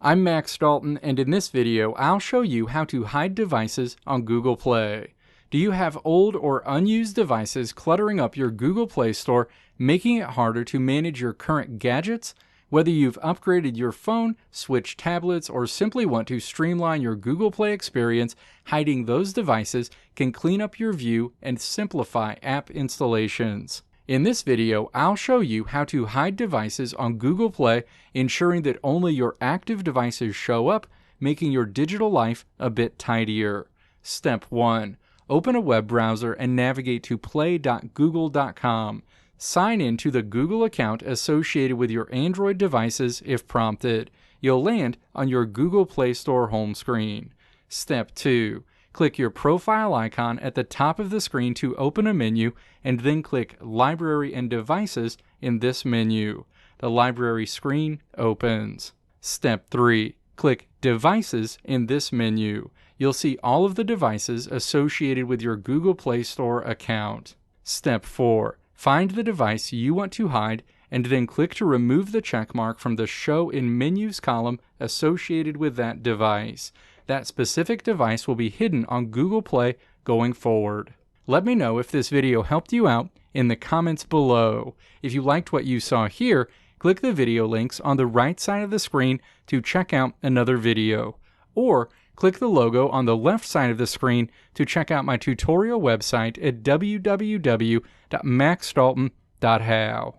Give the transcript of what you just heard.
I'm Max Dalton, and in this video, I'll show you how to hide devices on Google Play. Do you have old or unused devices cluttering up your Google Play Store, making it harder to manage your current gadgets? Whether you've upgraded your phone, switched tablets, or simply want to streamline your Google Play experience, hiding those devices can clean up your view and simplify app installations. In this video, I'll show you how to hide devices on Google Play, ensuring that only your active devices show up, making your digital life a bit tidier. Step 1. Open a web browser and navigate to play.google.com. Sign in to the Google account associated with your Android devices if prompted. You'll land on your Google Play Store home screen. Step 2. Click your profile icon at the top of the screen to open a menu, and then click Library and Devices in this menu. The library screen opens. Step 3. Click Devices in this menu. You'll see all of the devices associated with your Google Play Store account. Step 4. Find the device you want to hide, and then click to remove the checkmark from the Show in Menus column associated with that device. That specific device will be hidden on Google Play going forward. Let me know if this video helped you out in the comments below. If you liked what you saw here, click the video links on the right side of the screen to check out another video. Or click the logo on the left side of the screen to check out my tutorial website at www.maxdalton.how.